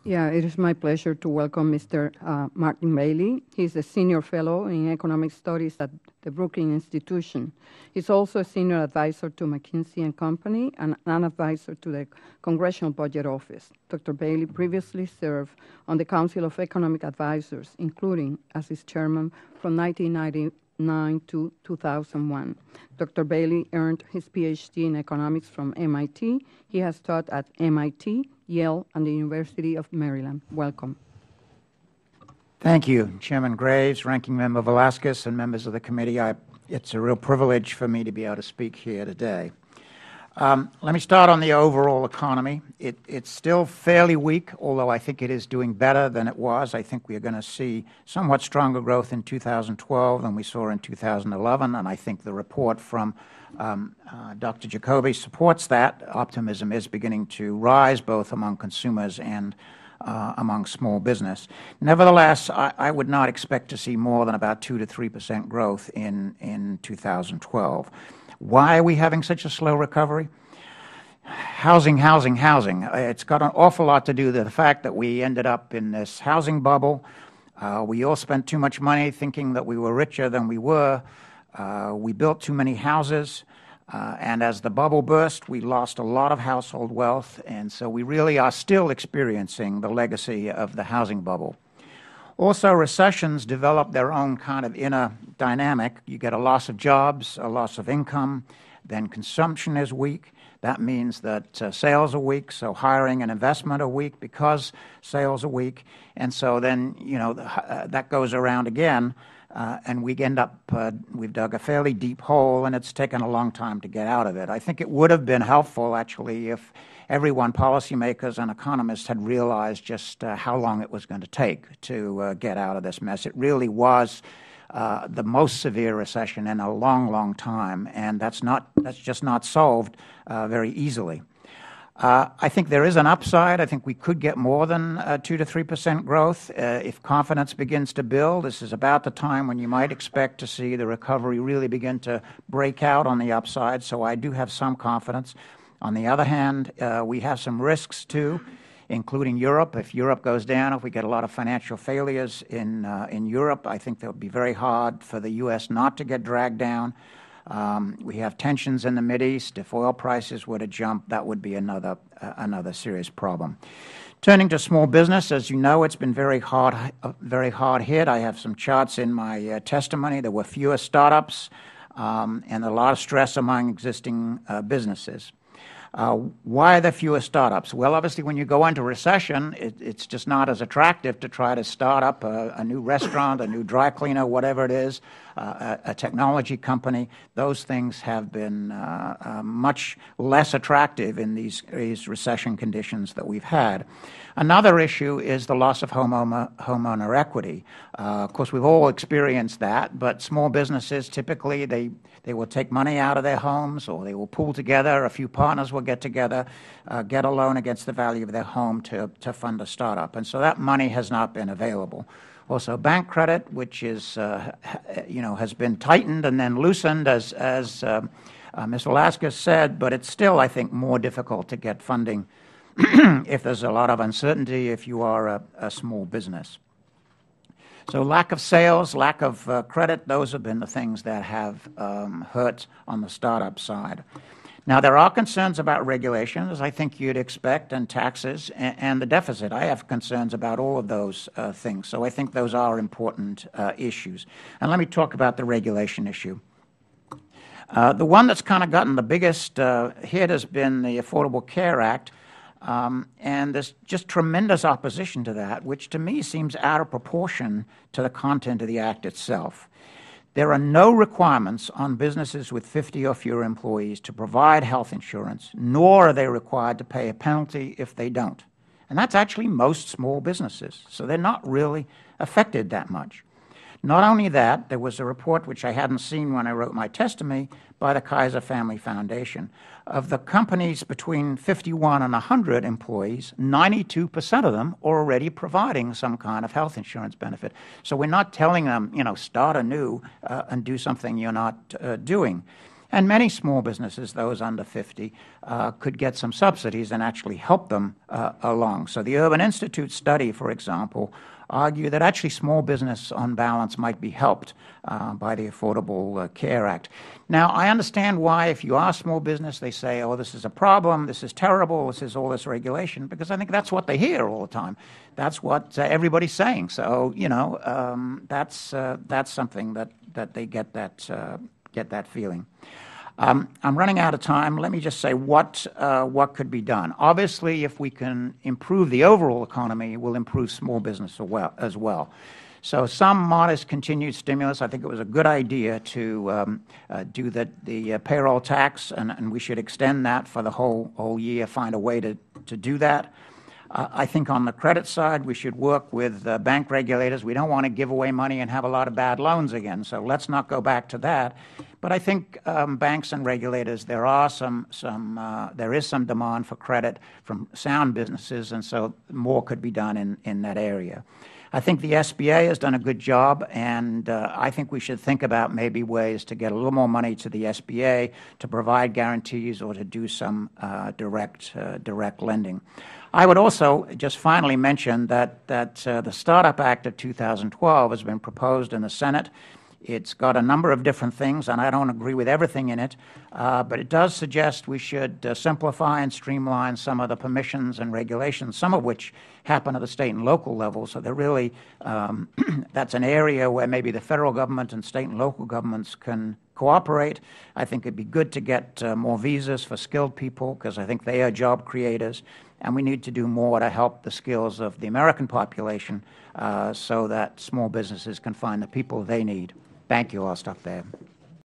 Yeah, it is my pleasure to welcome Mr. Martin Bailey. He's a senior fellow in economic studies at the Brookings Institution. He's also a senior advisor to McKinsey & Company and an advisor to the Congressional Budget Office. Dr. Bailey previously served on the Council of Economic Advisors, including as its chairman from 1999 to 2001. Dr. Bailey earned his PhD in economics from MIT. He has taught at MIT, Yale, and the University of Maryland. Welcome. Thank you, Chairman Graves, Ranking Member Velasquez, and members of the committee. It's a real privilege for me to be able to speak here today. Let me start on the overall economy. It's still fairly weak, although I think it is doing better than it was. I think we are going to see somewhat stronger growth in 2012 than we saw in 2011, and I think the report from Dr. Jacoby supports that. Optimism is beginning to rise both among consumers and among small business. Nevertheless, I would not expect to see more than about 2 to 3% growth in 2012. Why are we having such a slow recovery? Housing. It's got an awful lot to do with the fact that we ended up in this housing bubble. We all spent too much money thinking that we were richer than we were. We built too many houses. And as the bubble burst, we lost a lot of household wealth. And so we really are still experiencing the legacy of the housing bubble. Also, recessions develop their own kind of inner dynamic. You get a loss of jobs, a loss of income, then consumption is weak. That means that sales are weak, so hiring and investment are weak because sales are weak. And so then, that goes around again, and we end up, we've dug a fairly deep hole, and it's taken a long time to get out of it. I think it would have been helpful, actually, if everyone, policymakers and economists, had realized just how long it was going to take to get out of this mess. It really was the most severe recession in a long, long time, and that's just not solved very easily. I think there is an upside. I think we could get more than 2 to 3% growth if confidence begins to build. This is about the time when you might expect to see the recovery really begin to break out on the upside, so I do have some confidence. On the other hand, we have some risks, too, including Europe. If Europe goes down, if we get a lot of financial failures in Europe, I think it will be very hard for the U.S. not to get dragged down. We have tensions in the Mideast. If oil prices were to jump, that would be another serious problem. Turning to small business, as you know, it's been very hard hit. I have some charts in my testimony. There were fewer startups and a lot of stress among existing businesses. Why are there fewer startups? Well, obviously, when you go into recession, it's just not as attractive to try to start up a new restaurant, a new dry cleaner, whatever it is, a technology company. Those things have been much less attractive in these recession conditions that we've had. Another issue is the loss of homeowner equity. Of course, we've all experienced that, but small businesses, typically, they will take money out of their homes, or they will pool together. A few partners will get together, get a loan against the value of their home to fund a startup. And so that money has not been available. Also, bank credit, which is, has been tightened and then loosened, as Ms. Velasquez said, but it's still, I think, more difficult to get funding if there's a lot of uncertainty if you are a small business. So lack of sales, lack of credit, those have been the things that have hurt on the startup side. Now, there are concerns about regulation, as I think you'd expect, and taxes, and the deficit. I have concerns about all of those things, so I think those are important issues. And let me talk about the regulation issue. The one that's kind of gotten the biggest hit has been the Affordable Care Act, and there's just tremendous opposition to that, which to me seems out of proportion to the content of the Act itself. There are no requirements on businesses with 50 or fewer employees to provide health insurance, nor are they required to pay a penalty if they don't. And that's actually most small businesses, so they're not really affected that much. Not only that, there was a report, which I hadn't seen when I wrote my testimony, by the Kaiser Family Foundation. Of the companies between 51 and 100 employees, 92% of them are already providing some kind of health insurance benefit. So we're not telling them, start anew and do something you're not doing. And many small businesses, those under 50, could get some subsidies and actually help them along. So the Urban Institute study, for example, argue that actually small business on balance might be helped by the Affordable Care Act. Now, I understand why if you are small business, they say, oh, this is a problem, this is terrible, this is all this regulation, because I think that's what they hear all the time. That's what everybody's saying. So, you know, that's something that they get that feeling. I'm running out of time. Let me just say what could be done. Obviously, if we can improve the overall economy, we'll improve small business as well. So some modest continued stimulus. I think it was a good idea to do the payroll tax, and we should extend that for the whole year, find a way to do that. I think on the credit side, we should work with bank regulators. We don't want to give away money and have a lot of bad loans again, so let's not go back to that. But I think banks and regulators, there is some demand for credit from sound businesses, and so more could be done in that area. I think the SBA has done a good job, and I think we should think about maybe ways to get a little more money to the SBA to provide guarantees or to do some direct lending. I would also just finally mention that the Startup Act of 2012 has been proposed in the Senate. It's got a number of different things, and I don't agree with everything in it, but it does suggest we should simplify and streamline some of the permissions and regulations, some of which happen at the state and local level. So they're really, that's an area where maybe the federal government and state and local governments can cooperate. I think it'd be good to get more visas for skilled people, because I think they are job creators, and we need to do more to help the skills of the American population so that small businesses can find the people they need. Thank you. I'll stop there.